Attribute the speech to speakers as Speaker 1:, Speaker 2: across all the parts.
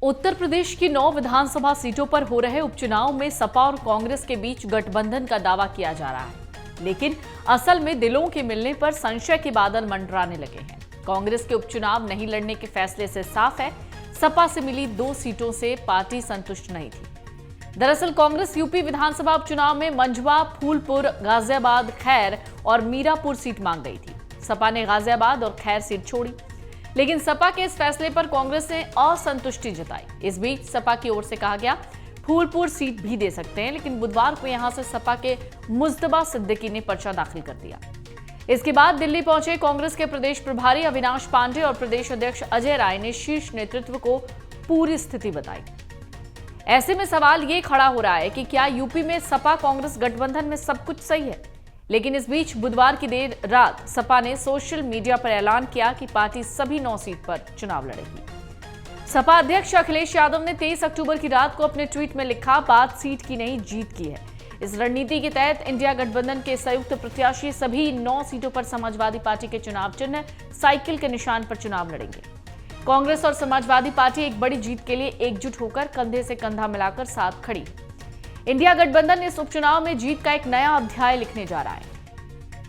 Speaker 1: उत्तर प्रदेश की 9 विधानसभा सीटों पर हो रहे उपचुनाव में सपा और कांग्रेस के बीच गठबंधन का दावा किया जा रहा है, लेकिन असल में दिलों के मिलने पर संशय के बादल मंडराने लगे हैं। कांग्रेस के उपचुनाव नहीं लड़ने के फैसले से साफ है, सपा से मिली 2 सीटों से पार्टी संतुष्ट नहीं थी। दरअसल कांग्रेस यूपी विधानसभा उपचुनाव में मंझवा, फूलपुर, गाजियाबाद, खैर और मीरापुर सीट मांग गई थी। सपा ने गाजियाबाद और खैर सीट छोड़ी, लेकिन सपा के इस फैसले पर कांग्रेस ने असंतुष्टि जताई। इस बीच सपा की ओर से कहा गया फूलपुर सीट भी दे सकते हैं, लेकिन बुधवार को यहां से सपा के मुज्तबा सिद्दीकी ने पर्चा दाखिल कर दिया। इसके बाद दिल्ली पहुंचे कांग्रेस के प्रदेश प्रभारी अविनाश पांडे और प्रदेश अध्यक्ष अजय राय ने शीर्ष नेतृत्व को पूरी स्थिति बताई। ऐसे में सवाल ये खड़ा हो रहा है कि क्या यूपी में सपा कांग्रेस गठबंधन में सब कुछ सही है। लेकिन इस बीच बुधवार की देर रात सपा ने सोशल मीडिया पर ऐलान किया कि पार्टी सभी 9 सीट पर चुनाव लड़ेगी। सपा अध्यक्ष अखिलेश यादव ने 23 अक्टूबर की रात को अपने ट्वीट में लिखा, बात सीट की नहीं जीत की है। इस रणनीति के तहत इंडिया गठबंधन के संयुक्त प्रत्याशी सभी 9 सीटों पर समाजवादी पार्टी के चुनाव चिन्ह साइकिल के निशान पर चुनाव लड़ेंगे। कांग्रेस और समाजवादी पार्टी एक बड़ी जीत के लिए एकजुट होकर कंधे से कंधा मिलाकर साथ खड़ी। इंडिया गठबंधन इस उपचुनाव में जीत का एक नया अध्याय लिखने जा रहा है।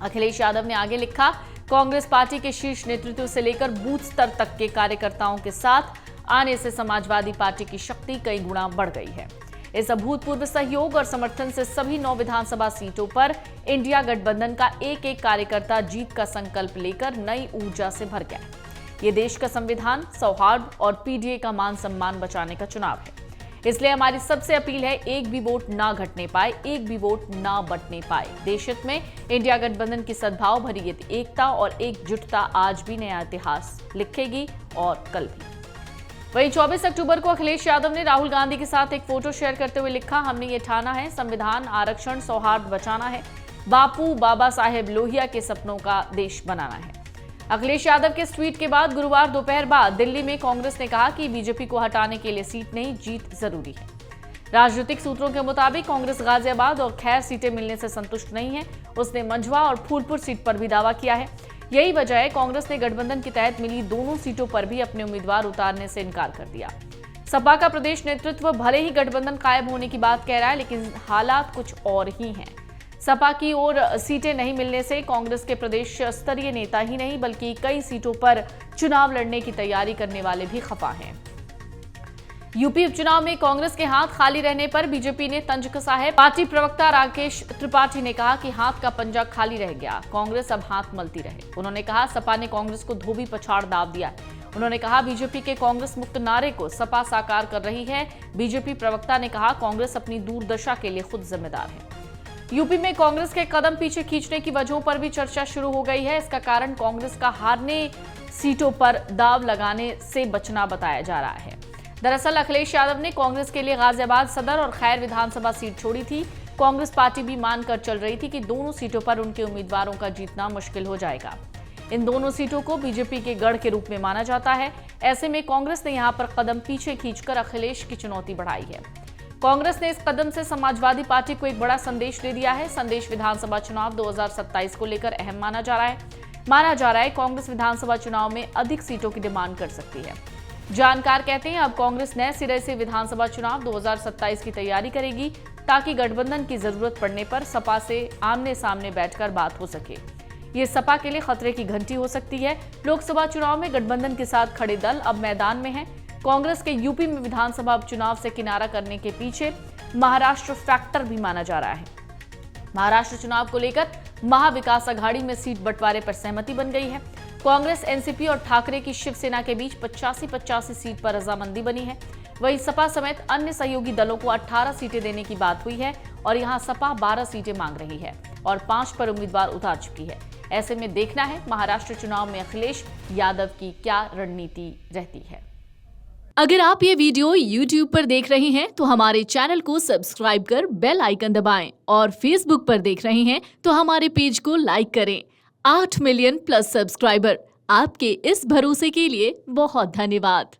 Speaker 1: अखिलेश यादव ने आगे लिखा, कांग्रेस पार्टी के शीर्ष नेतृत्व से लेकर बूथ स्तर तक के कार्यकर्ताओं के साथ आने से समाजवादी पार्टी की शक्ति कई गुना बढ़ गई है। इस अभूतपूर्व सहयोग और समर्थन से सभी 9 विधानसभा सीटों पर इंडिया गठबंधन का एक एक कार्यकर्ता जीत का संकल्प लेकर नई ऊर्जा से भर गया। ये देश का संविधान, सौहार्द और पीडीए का मान सम्मान बचाने का चुनाव है। इसलिए हमारी सबसे अपील है, एक भी वोट ना घटने पाए, एक भी वोट ना बंटने पाए। देश हित में इंडिया गठबंधन की सद्भाव भरी एकता और एकजुटता आज भी नया इतिहास लिखेगी और कल भी। वहीं 24 अक्टूबर को अखिलेश यादव ने राहुल गांधी के साथ एक फोटो शेयर करते हुए लिखा, हमने ये ठाना है, संविधान, आरक्षण, सौहार्द बचाना है, बापू बाबा साहेब लोहिया के सपनों का देश बनाना है। अखिलेश यादव के इस ट्वीट के बाद गुरुवार दोपहर बाद दिल्ली में कांग्रेस ने कहा कि बीजेपी को हटाने के लिए सीट नहीं, जीत जरूरी है। राजनीतिक सूत्रों के मुताबिक कांग्रेस गाजियाबाद और खैर सीटें मिलने से संतुष्ट नहीं है। उसने मंझवा और फूलपुर सीट पर भी दावा किया है। यही वजह है कांग्रेस ने गठबंधन के तहत मिली दोनों सीटों पर भी अपने उम्मीदवार उतारने से इनकार कर दिया। सपा का प्रदेश नेतृत्व भले ही गठबंधन कायम होने की बात कह रहा है, लेकिन हालात कुछ और ही हैं। सपा की ओर सीटें नहीं मिलने से कांग्रेस के प्रदेश स्तरीय नेता ही नहीं बल्कि कई सीटों पर चुनाव लड़ने की तैयारी करने वाले भी खफा हैं। यूपी उपचुनाव में कांग्रेस के हाथ खाली रहने पर बीजेपी ने तंज कसा है। पार्टी प्रवक्ता राकेश त्रिपाठी ने कहा कि हाथ का पंजा खाली रह गया, कांग्रेस अब हाथ मलती रहे। उन्होंने कहा, सपा ने कांग्रेस को धोबी पछाड़ दाव दिया। उन्होंने कहा, बीजेपी के कांग्रेस मुक्त नारे को सपा साकार कर रही है। बीजेपी प्रवक्ता ने कहा, कांग्रेस अपनी दूरदशा के लिए खुद जिम्मेदार है। यूपी में कांग्रेस के कदम पीछे खींचने की वजहों पर भी चर्चा शुरू हो गई है। इसका कारण कांग्रेस का हारने सीटों पर दाव लगाने से बचना बताया जा रहा है। दरअसल अखिलेश यादव ने कांग्रेस के लिए गाजियाबाद सदर और खैर विधानसभा सीट छोड़ी थी। कांग्रेस पार्टी भी मानकर चल रही थी कि दोनों सीटों पर उनके उम्मीदवारों का जीतना मुश्किल हो जाएगा। इन दोनों सीटों को बीजेपी के गढ़ के रूप में माना जाता है। ऐसे में कांग्रेस ने यहां पर कदम पीछे खींचकर अखिलेश की चुनौती बढ़ाई है। कांग्रेस ने इस कदम से समाजवादी पार्टी को एक बड़ा संदेश दे दिया है। संदेश विधानसभा चुनाव 2027 को लेकर अहम माना जा रहा है। कांग्रेस विधानसभा चुनाव में अधिक सीटों की डिमांड कर सकती है। जानकार कहते हैं, अब कांग्रेस नए सिरे से विधानसभा चुनाव 2027 की तैयारी करेगी ताकि गठबंधन की जरूरत पड़ने पर सपा से आमने सामने बैठकर बात हो सके। ये सपा के लिए खतरे की घंटी हो सकती है। लोकसभा चुनाव में गठबंधन के साथ खड़े दल अब मैदान में हैं। कांग्रेस के यूपी में विधानसभा उपचुनाव से किनारा करने के पीछे महाराष्ट्र फैक्टर भी माना जा रहा है। महाराष्ट्र चुनाव को लेकर महाविकास अघाड़ी में सीट बंटवारे पर सहमति बन गई है। कांग्रेस, एनसीपी और ठाकरे की शिवसेना के बीच 85-85 सीट पर रजामंदी बनी है। वहीं सपा समेत अन्य सहयोगी दलों को 18 सीटें देने की बात हुई है और यहां सपा 12 सीटें मांग रही है और 5 पर उम्मीदवार उतार चुकी है। ऐसे में देखना है महाराष्ट्र चुनाव में अखिलेश यादव की क्या रणनीति रहती है।
Speaker 2: अगर आप ये वीडियो YouTube पर देख रहे हैं तो हमारे चैनल को सब्सक्राइब कर बेल आइकन दबाएं और Facebook पर देख रहे हैं तो हमारे पेज को लाइक करें। 8 मिलियन प्लस सब्सक्राइबर, आपके इस भरोसे के लिए बहुत धन्यवाद।